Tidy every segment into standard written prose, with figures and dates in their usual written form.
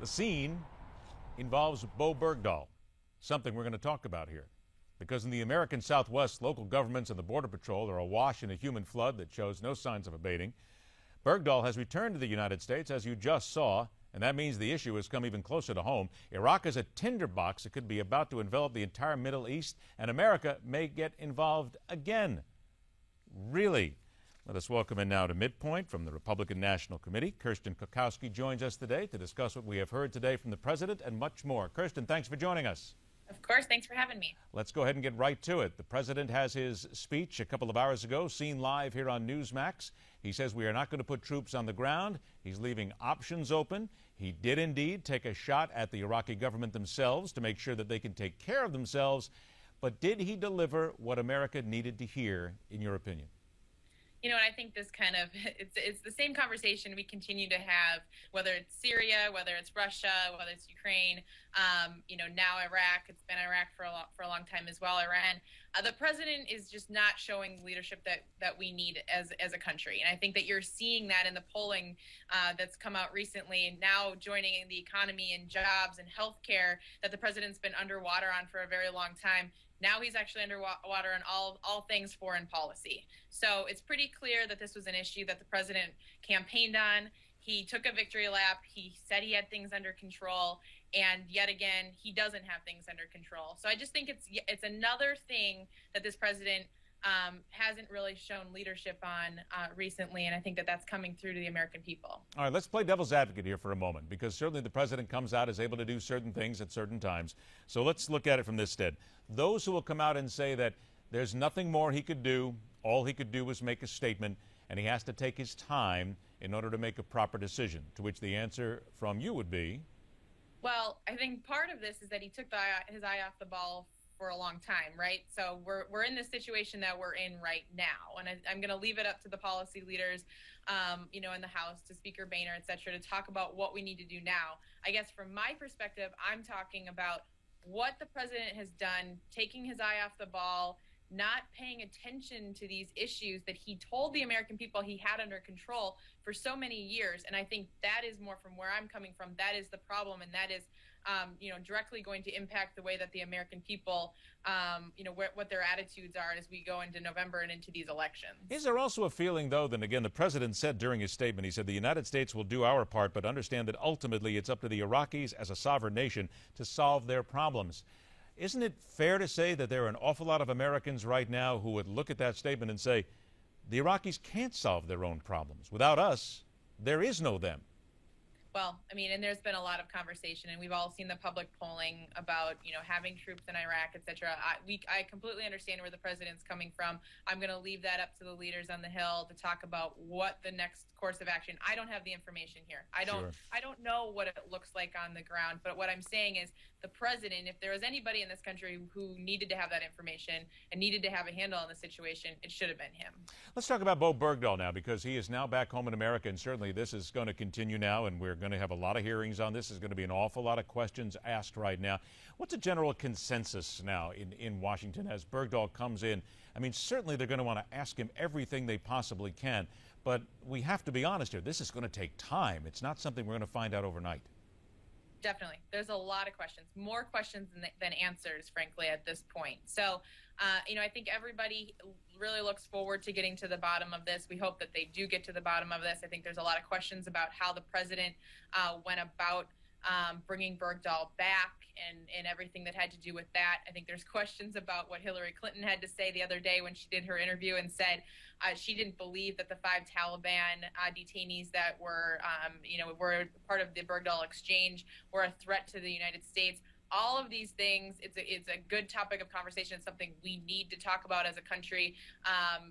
The scene involves Bowe Bergdahl, something we're going to talk about here. Because in the American Southwest, local governments and the Border Patrol are awash in a human flood that shows no signs of abating. Bergdahl has returned to the United States, as you just saw, and that means the issue has come even closer to home. Iraq is a tinderbox that could be about to envelop the entire Middle East, and America may get involved again. Really? Let us welcome in now to Midpoint from the Republican National Committee. Kirsten Kukowski joins us today to discuss what we have heard today from the president and much more. Kirsten, thanks for joining us. Of course. Thanks for having me. Let's go ahead and get right to it. The president has his speech a couple of hours ago, seen live here on Newsmax. He says we are not going to put troops on the ground. He's leaving options open. He did indeed take a shot at the Iraqi government themselves to make sure that they can take care of themselves. But did he deliver what America needed to hear, in your opinion? You know, and I think this kind of, it's the same conversation we continue to have, whether it's Syria, whether it's Russia, whether it's Ukraine, now Iraq. It's been Iraq for a long time as well, Iran. The president is just not showing leadership that we need as a country. And I think that you're seeing that in the polling that's come out recently, and now joining in the economy and jobs and healthcare that the president's been underwater on for a very long time. Now he's actually underwater on all things foreign policy. So it's pretty clear that this was an issue that the president campaigned on. He took a victory lap. He said he had things under control. And yet again, he doesn't have things under control. So I just think it's another thing that this president hasn't really shown leadership on recently, and I think that that's coming through to the American people. All right, let's play devil's advocate here for a moment, because certainly the president comes out, is able to do certain things at certain times. So let's look at it from this stead. Those who will come out and say that there's nothing more he could do, all he could do was make a statement, and he has to take his time in order to make a proper decision, to which the answer from you would be? Well, I think part of this is that he took his eye off the ball for a long time, right? So we're in this situation that we're in right now, and I'm going to leave it up to the policy leaders, in the House, to Speaker Boehner, et cetera, to talk about what we need to do now. I guess from my perspective, I'm talking about what the president has done, taking his eye off the ball, not paying attention to these issues that he told the American people he had under control for so many years. And I think that is more from where I'm coming from. That is the problem, and that is directly going to impact the way that the American people, what their attitudes are as we go into November and into these elections. Is there also a feeling, though, that, again, the president said during his statement, he said the United States will do our part, but understand that ultimately it's up to the Iraqis as a sovereign nation to solve their problems. Isn't it fair to say that there are an awful lot of Americans right now who would look at that statement and say, the Iraqis can't solve their own problems. Without us, there is no them? Well, and there's been a lot of conversation, and we've all seen the public polling about, having troops in Iraq, et cetera. I completely understand where the president's coming from. I'm going to leave that up to the leaders on the Hill to talk about what the next course of action. I don't have the information here. I don't know what it looks like on the ground, but what I'm saying is the president, if there was anybody in this country who needed to have that information and needed to have a handle on the situation, it should have been him. Let's talk about Bowe Bergdahl now, because he is now back home in America, and certainly this is going to continue now, and we're going to have a lot of hearings on this. There's going to be an awful lot of questions asked right now. What's a general consensus now in Washington as Bergdahl comes in? Certainly they're going to want to ask him everything they possibly can, but we have to be honest here. This is going to take time. It's not something we're going to find out overnight. Definitely. There's a lot of questions, more questions than answers, frankly, at this point. So, I think everybody really looks forward to getting to the bottom of this. We hope that they do get to the bottom of this. I think there's a lot of questions about how the president went about bringing Bergdahl back and everything that had to do with that. I think there's questions about what Hillary Clinton had to say the other day when she did her interview and said she didn't believe that the 5 Taliban detainees that were part of the Bergdahl exchange were a threat to the United States. All of these things, it's a good topic of conversation. It's something we need to talk about as a country,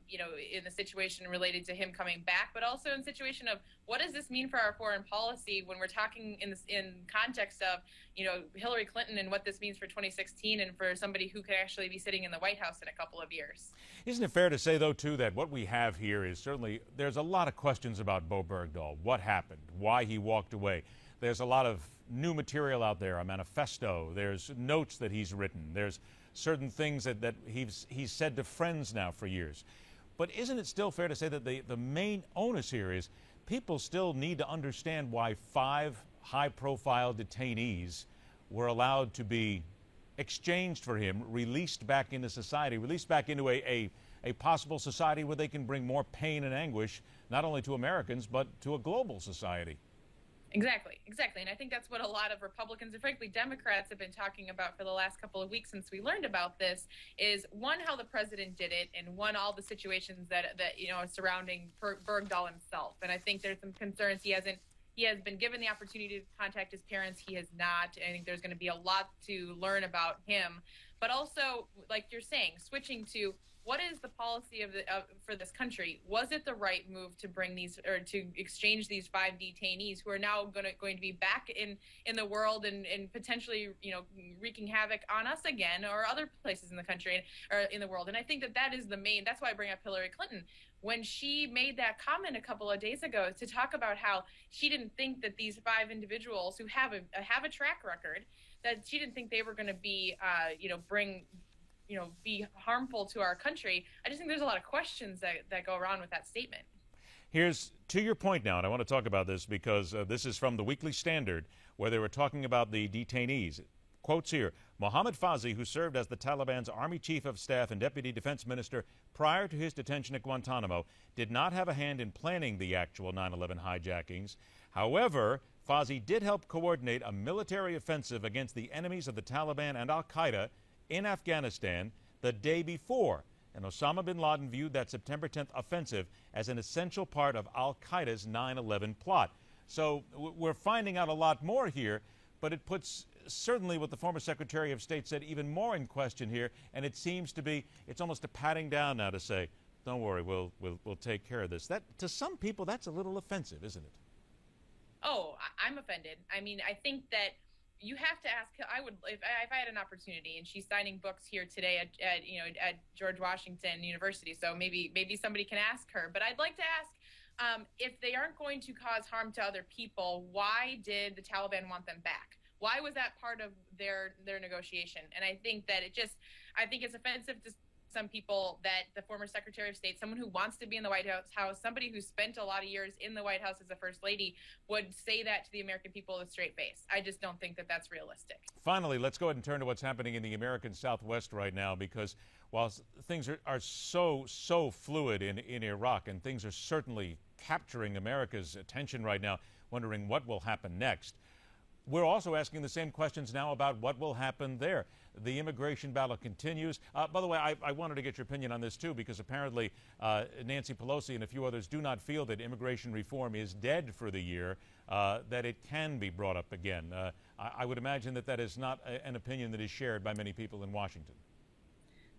in the situation related to him coming back, but also in the situation of what does this mean for our foreign policy when we're talking in context of, Hillary Clinton and what this means for 2016 and for somebody who could actually be sitting in the White House in a couple of years. Isn't it fair to say, though, too, that what we have here is certainly there's a lot of questions about Bowe Bergdahl, what happened, why he walked away. There's a lot of new material out there, a manifesto. There's notes that he's written. There's certain things that he's said to friends now for years. But isn't it still fair to say that the main onus here is people still need to understand why 5 high-profile detainees were allowed to be exchanged for him, released back into society, released back into a possible society where they can bring more pain and anguish, not only to Americans, but to a global society. Exactly. And I think that's what a lot of Republicans and frankly Democrats have been talking about for the last couple of weeks since we learned about this is one, how the president did it, and one, all the situations that surrounding Bergdahl himself. And I think there's some concerns. He has been given the opportunity to contact his parents. He has not. I think there's going to be a lot to learn about him. But also, like you're saying, switching to what is the policy for this country? Was it the right move to bring these or to exchange these 5 detainees who are now going to be back in the world and potentially wreaking havoc on us again or other places in the country or in the world? And I think that is the main. That's why I bring up Hillary Clinton. When she made that comment a couple of days ago to talk about how she didn't think that these 5 individuals who have a track record, that she didn't think they were going to be, be harmful to our country. I just think there's a lot of questions that go around with that statement. Here's to your point now, and I want to talk about this because this is from the Weekly Standard, where they were talking about the detainees. Quotes here, Mohammad Fauzi, who served as the Taliban's Army Chief of Staff and Deputy Defense Minister prior to his detention at Guantanamo, did not have a hand in planning the actual 9/11 hijackings. However, Fauzi did help coordinate a military offensive against the enemies of the Taliban and al-Qaeda in Afghanistan the day before. And Osama bin Laden viewed that September 10th offensive as an essential part of al-Qaeda's 9/11 plot. So we're finding out a lot more here, but it puts certainly what the former Secretary of State said even more in question here, and it seems to be, it's almost a patting down now to say, don't worry, we'll take care of this. That, to some people, that's a little offensive, isn't it? Oh, I'm offended. I mean, I think that you have to ask. I would, if I had an opportunity, and she's signing books here today at George Washington University, so maybe somebody can ask her. But I'd like to ask, if they aren't going to cause harm to other people, why did the Taliban want them back? Why was that part of their negotiation? And I think that I think it's offensive to some people that the former Secretary of State, someone who wants to be in the White House, somebody who spent a lot of years in the White House as a First Lady, would say that to the American people with a straight face. I just don't think that that's realistic. Finally, let's go ahead and turn to what's happening in the American Southwest right now, because while things are so fluid in Iraq, and things are certainly capturing America's attention right now, wondering what will happen next, we're also asking the same questions now about what will happen there. The immigration battle continues. By the way, I wanted to get your opinion on this, too, because apparently Nancy Pelosi and a few others do not feel that immigration reform is dead for the year, that it can be brought up again. I would imagine that is not an opinion that is shared by many people in Washington.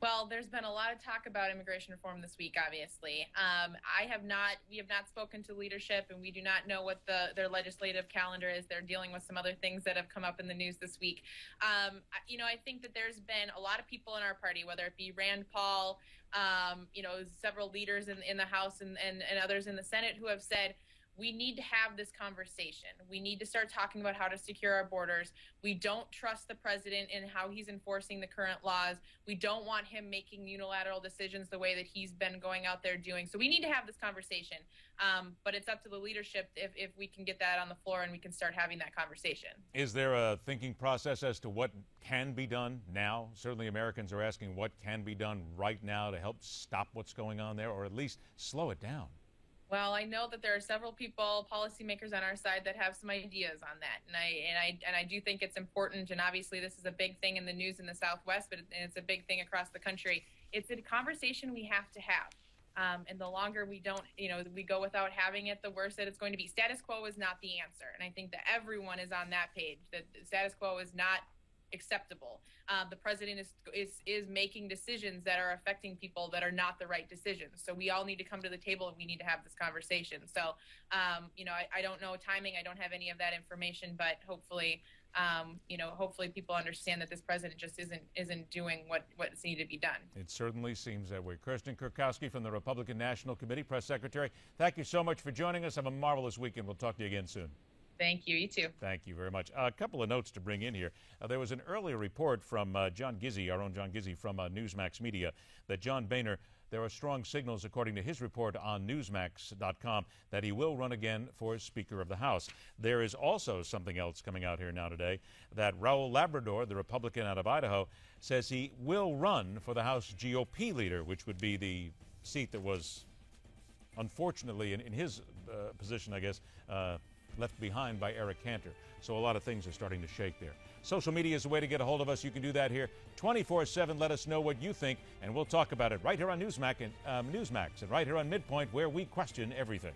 Well, there's been a lot of talk about immigration reform this week, obviously. We have not spoken to leadership, and we do not know what their legislative calendar is. They're dealing with some other things that have come up in the news this week. I think that there's been a lot of people in our party, whether it be Rand Paul, several leaders in the House and others in the Senate, who have said, we need to have this conversation. We need to start talking about how to secure our borders. We don't trust the president in how he's enforcing the current laws. We don't want him making unilateral decisions the way that he's been going out there doing. So we need to have this conversation. But it's up to the leadership if we can get that on the floor and we can start having that conversation. Is there a thinking process as to what can be done now? Certainly Americans are asking what can be done right now to help stop what's going on there, or at least slow it down. Well, I know that there are several people, policymakers on our side, that have some ideas on that, and I do think it's important. And obviously, this is a big thing in the news in the Southwest, but it's a big thing across the country. It's a conversation we have to have, and the longer we don't, we go without having it, the worse that it's going to be. Status quo is not the answer, and I think that everyone is on that page. That status quo is not acceptable. The president is making decisions that are affecting people that are not the right decisions. So we all need to come to the table and we need to have this conversation. So, I don't know timing. I don't have any of that information, but hopefully, hopefully people understand that this president just isn't doing what's needed to be done. It certainly seems that way. Kirsten Kurkowski from the Republican National Committee, Press Secretary, thank you so much for joining us. Have a marvelous weekend. We'll talk to you again soon. Thank you. You too. Thank you very much. A couple of notes to bring in here. There was an earlier report from John Gizzi, our own John Gizzi from Newsmax Media, that John Boehner, there are strong signals, according to his report on Newsmax.com, that he will run again for Speaker of the House. There is also something else coming out here now today, that Raul Labrador, the Republican out of Idaho, says he will run for the House GOP leader, which would be the seat that was, unfortunately, in his position, I guess, left behind by Eric Cantor. So a lot of things are starting to shake there. Social media is a way to get a hold of us. You can do that here 24/7. Let us know what you think, and we'll talk about it right here on Newsmax and right here on Midpoint, where we question everything.